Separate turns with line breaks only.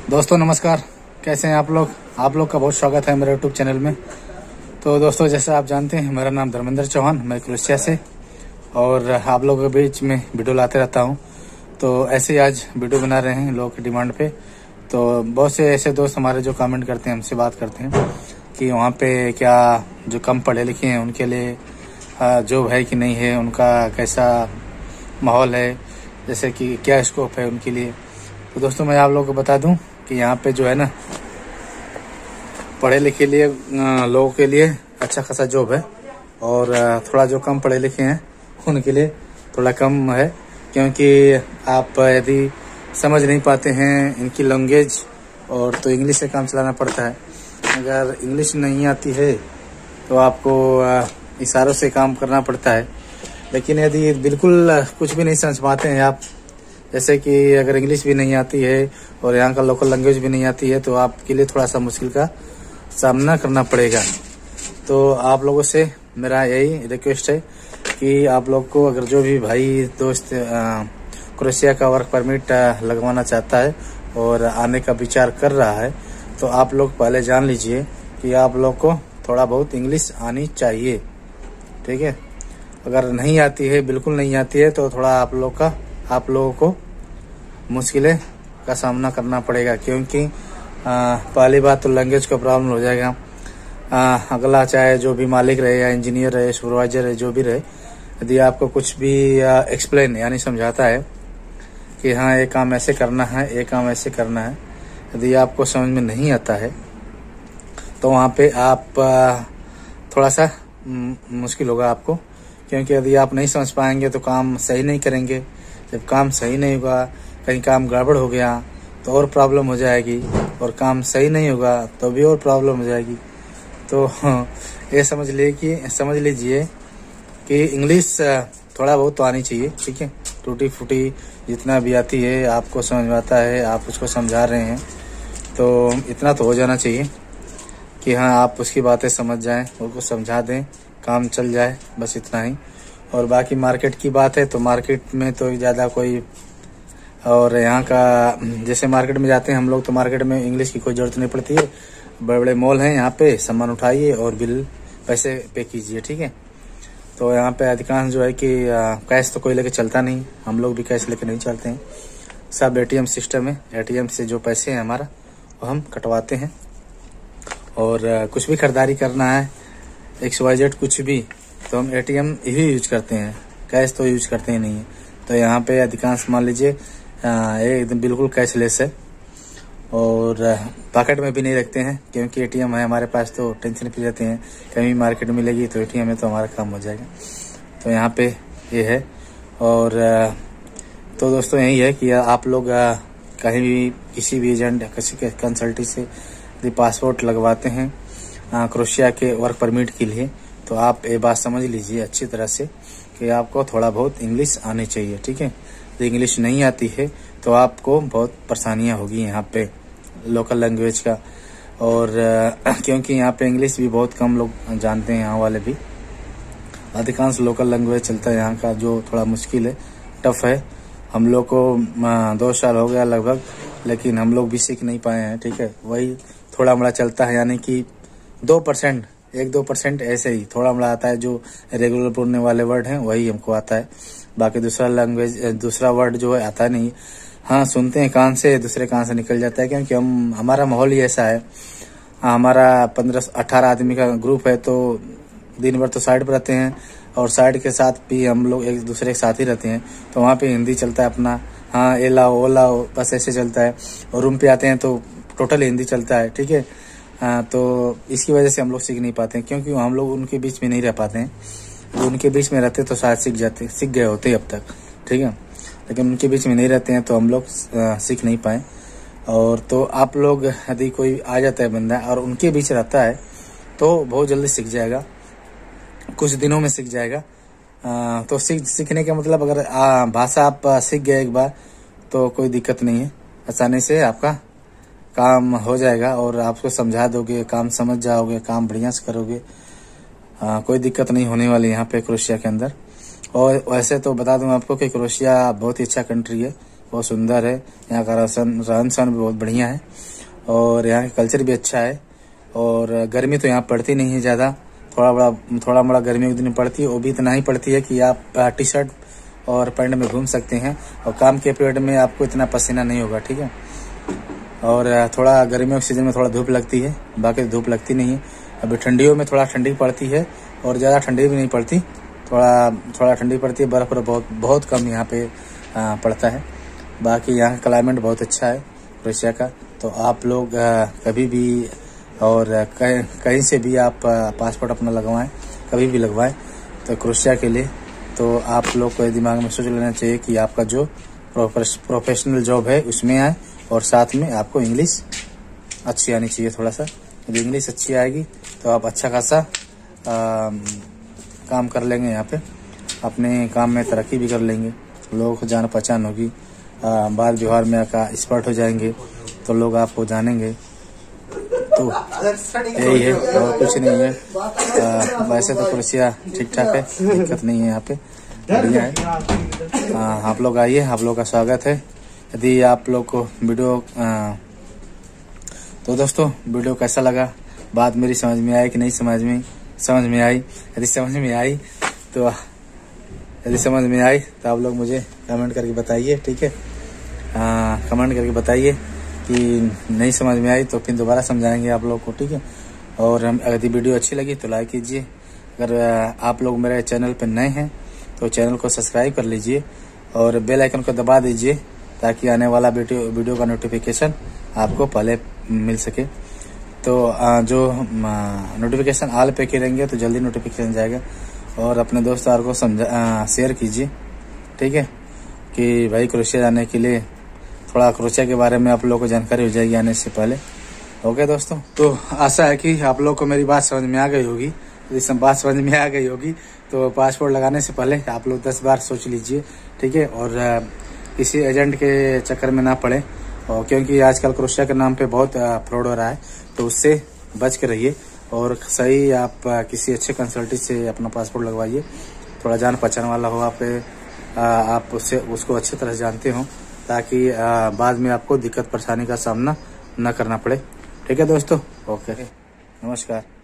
दोस्तों नमस्कार, कैसे हैं आप लोग का बहुत स्वागत है मेरे यूट्यूब चैनल में। तो दोस्तों जैसे आप जानते हैं मेरा नाम धर्मेंद्र चौहान, मैं क्रोएशिया से और आप लोगों के बीच में वीडियो लाते रहता हूं। तो ऐसे ही आज वीडियो बना रहे हैं लोगों की डिमांड पे। तो बहुत से ऐसे दोस्त हमारे जो कमेंट करते हैं, हमसे बात करते हैं कि वहाँ पे क्या जो कम पढ़े लिखे हैं उनके लिए जॉब है कि नहीं है, उनका कैसा माहौल है, जैसे कि क्या स्कोप है उनके लिए। तो दोस्तों मैं आप लोगों को बता दूं कि यहाँ पे जो है ना पढ़े लिखे लिए लोगों के लिए अच्छा खासा जॉब है और थोड़ा जो कम पढ़े लिखे हैं उनके लिए थोड़ा कम है, क्योंकि आप यदि समझ नहीं पाते हैं इनकी लैंग्वेज और तो इंग्लिश से काम चलाना पड़ता है। अगर इंग्लिश नहीं आती है तो आपको इशारों से काम करना पड़ता है। लेकिन यदि बिल्कुल कुछ भी नहीं समझ पाते हैं आप, जैसे कि अगर इंग्लिश भी नहीं आती है और यहाँ का लोकल लैंग्वेज भी नहीं आती है, तो आपके लिए थोड़ा सा मुश्किल का सामना करना पड़ेगा। तो आप लोगों से मेरा यही रिक्वेस्ट है कि आप लोग को अगर जो भी भाई दोस्त क्रोएशिया का वर्क परमिट लगवाना चाहता है और आने का विचार कर रहा है, तो आप लोग पहले जान लीजिए कि आप लोग को थोड़ा बहुत इंग्लिश आनी चाहिए, ठीक है। अगर नहीं आती है, बिल्कुल नहीं आती है, तो थोड़ा आप लोगों को मुश्किलें का सामना करना पड़ेगा, क्योंकि पहली बात तो लैंग्वेज का प्रॉब्लम हो जाएगा। अगला चाहे जो भी मालिक रहे या इंजीनियर रहे, सुपरवाइजर रहे, जो भी रहे, यदि आपको कुछ भी एक्सप्लेन यानी समझाता है कि हाँ ये काम ऐसे करना है, ये काम ऐसे करना है, यदि आपको समझ में नहीं आता है तो वहाँ पे आप थोड़ा सा मुश्किल होगा आपको, क्योंकि यदि आप नहीं समझ पाएंगे तो काम सही नहीं करेंगे। जब काम सही नहीं होगा, कहीं काम गड़बड़ हो गया तो और प्रॉब्लम हो जाएगी, और काम सही नहीं होगा तो भी और प्रॉब्लम हो जाएगी। तो ये समझ लीजिए कि इंग्लिश थोड़ा बहुत तो आनी चाहिए, ठीक है। टूटी फूटी जितना भी आती है, आपको समझ में आता है, आप उसको समझा रहे हैं, तो इतना तो हो जाना चाहिए कि हाँ आप उसकी बातें समझ जाएं, उनको समझा दें, काम चल जाए, बस इतना ही। और बाकी मार्केट की बात है तो मार्केट में तो ज़्यादा कोई, और यहाँ का जैसे मार्केट में जाते हैं हम लोग तो मार्केट में इंग्लिश की कोई ज़रूरत नहीं पड़ती है। बड़े बड़े मॉल हैं, यहाँ पे सामान उठाइए और बिल पैसे पे कीजिए, ठीक है। तो यहाँ पे अधिकांश जो है कि कैश तो कोई लेके चलता नहीं, हम लोग भी कैश लेके नहीं चलते हैं, सब एटीएम सिस्टम है। एटीएम से जो पैसे हैं हमारा वो हम कटवाते हैं। और कुछ भी खरीदारी करना है, XYZ कुछ भी, तो हम एटीएम ही यूज करते हैं, कैश तो यूज करते ही नहीं है। तो यहाँ पे अधिकांश मान लीजिए एकदम बिल्कुल कैशलेस है, और पॉकेट में भी नहीं रखते हैं, क्योंकि एटीएम है हमारे पास, तो टेंशन फ्री रहते हैं, कहीं मार्केट मिलेगी तो एटीएम है तो हमारा काम हो जाएगा। तो यहाँ पे ये है। और तो दोस्तों यही है कि आप लोग कहीं भी किसी भी एजेंट या किसी के कंसल्टेंसी से यदि पासपोर्ट लगवाते हैं क्रोएशिया के वर्क परमिट के लिए, तो आप ये बात समझ लीजिए अच्छी तरह से कि आपको थोड़ा बहुत इंग्लिश आनी चाहिए, ठीक है। यदि इंग्लिश नहीं आती है तो आपको बहुत परेशानियां होगी यहाँ पे लोकल लैंग्वेज का। और क्योंकि यहाँ पे इंग्लिश भी बहुत कम लोग जानते हैं, यहाँ वाले भी, अधिकांश लोकल लैंग्वेज चलता है यहाँ का, जो थोड़ा मुश्किल है, टफ है। हम लोग को 2 साल हो गया लगभग, लेकिन हम लोग भी सीख नहीं पाए हैं, ठीक है। वही थोड़ा मोड़ा चलता है, यानी कि 2%, 1-2% ऐसे ही थोड़ा मोड़ा आता है, जो रेगुलर बोलने वाले वर्ड हैं वही हमको आता है। बाकी दूसरा वर्ड जो है आता नहीं। हाँ सुनते हैं कान से, दूसरे कान से निकल जाता है, क्योंकि हमारा माहौल ही ऐसा है। हमारा 15-18 आदमी का ग्रुप है, तो दिन भर तो साइड पर रहते हैं, और साइड के साथ भी हम लोग एक दूसरे के साथ ही रहते हैं, तो वहाँ पे हिंदी चलता है अपना, हाँ ए लाओ ओ लाओ, बस ऐसे चलता है। और रूम पे आते हैं तो टोटल हिंदी चलता है, ठीक है। तो इसकी वजह से हम लोग सीख नहीं पाते हैं, क्योंकि हम लोग उनके बीच में नहीं रह पाते हैं। जो उनके बीच में रहते तो शायद सीख गए होते अब तक, ठीक है। लेकिन उनके बीच में नहीं रहते हैं तो हम लोग सीख नहीं पाए। और तो आप लोग यदि कोई आ जाता है बंदा और उनके बीच रहता है तो बहुत जल्दी सीख जाएगा, कुछ दिनों में सीख जाएगा। तो सीखने का मतलब, अगर भाषा आप सीख गए एक बार तो कोई दिक्कत नहीं है, आसानी से आपका काम हो जाएगा, और आपको समझा दोगे, काम समझ जाओगे, काम बढ़िया से करोगे, कोई दिक्कत नहीं होने वाली यहाँ पे क्रोएशिया के अंदर। और वैसे तो बता दूं आपको कि क्रोएशिया बहुत ही अच्छा कंट्री है, बहुत सुंदर है। यहाँ का रहन सहन भी बहुत बढ़िया है और यहाँ का कल्चर भी अच्छा है। और गर्मी तो यहाँ पड़ती नहीं है ज़्यादा, थोड़ा बड़ा गर्मी एक दिन पड़ती है, वो भी इतना ही पड़ती है कि आप टी शर्ट और पैंट में घूम सकते हैं और काम के पीरियड में आपको इतना पसीना नहीं होगा, ठीक है। और थोड़ा गर्मियों के सीजन में थोड़ा धूप लगती है, बाकी धूप लगती नहीं है। अभी ठंडियों में थोड़ा ठंडी पड़ती है और ज़्यादा ठंडी भी नहीं पड़ती, थोड़ा ठंडी पड़ती है। बर्फ़ बहुत कम यहाँ पे पड़ता है। बाकी यहाँ का क्लाइमेट बहुत अच्छा है क्रोएशिया का। तो आप लोग कभी भी और कहीं से भी आप पासपोर्ट अपना लगवाएं, कभी भी लगवाएं तो क्रोएशिया के लिए, तो आप लोग को दिमाग में सोच लेना चाहिए कि आपका जो प्रोफेशनल जॉब है उसमें आए और साथ में आपको इंग्लिश अच्छी आनी चाहिए थोड़ा सा। यदि इंग्लिश अच्छी आएगी तो आप अच्छा खासा काम कर लेंगे, यहाँ पे अपने काम में तरक्की भी कर लेंगे, लोगों को जान पहचान होगी, बात व्यवहार में का एक्सपर्ट हो जाएंगे तो लोग आपको जानेंगे। तो यही है और कुछ नहीं है। वैसे तो क्रोएशिया ठीक ठाक है, दिक्कत नहीं है, यहाँ पे बढ़िया है। आप लोग आइए, आप लोग का स्वागत है। यदि आप लोग को वीडियो तो दोस्तों वीडियो कैसा लगा, बात मेरी समझ में आई कि नहीं समझ में आई। यदि समझ में आई तो आप लोग मुझे कमेंट करके बताइए, ठीक है। कमेंट करके बताइए कि नहीं समझ में आई तो फिर दोबारा समझाएंगे आप लोग को, ठीक है। और यदि वीडियो अच्छी लगी तो लाइक कीजिए। अगर आप लोग मेरे चैनल पर नए हैं तो चैनल को सब्सक्राइब कर लीजिए और बेल आइकन को दबा दीजिए ताकि आने वाला वीडियो का नोटिफिकेशन आपको पहले मिल सके। तो जो नोटिफिकेशन ऑल पे करेंगे तो जल्दी नोटिफिकेशन जाएगा। और अपने दोस्तों को शेयर कीजिए, ठीक है, कि भाई क्रोएशिया जाने के लिए थोड़ा क्रोएशिया के बारे में आप लोगों को जानकारी हो जाएगी आने से पहले। ओके दोस्तों, तो आशा है कि आप लोग को मेरी बात समझ में आ गई होगी। यदि बात समझ में आ गई होगी तो पासपोर्ट लगाने से पहले आप लोग 10 बार सोच लीजिए, ठीक है। और किसी एजेंट के चक्कर में ना पड़े, और क्योंकि आजकल क्रोएशिया के नाम पे बहुत फ्रॉड हो रहा है, तो उससे बच के रहिए और सही आप किसी अच्छे कंसल्टेंट से अपना पासपोर्ट लगवाइए। थोड़ा जान पहचान वाला हो, आप उसको अच्छी तरह जानते हो, ताकि बाद में आपको दिक्कत परेशानी का सामना न करना पड़े, ठीक है दोस्तों। ओके, नमस्कार।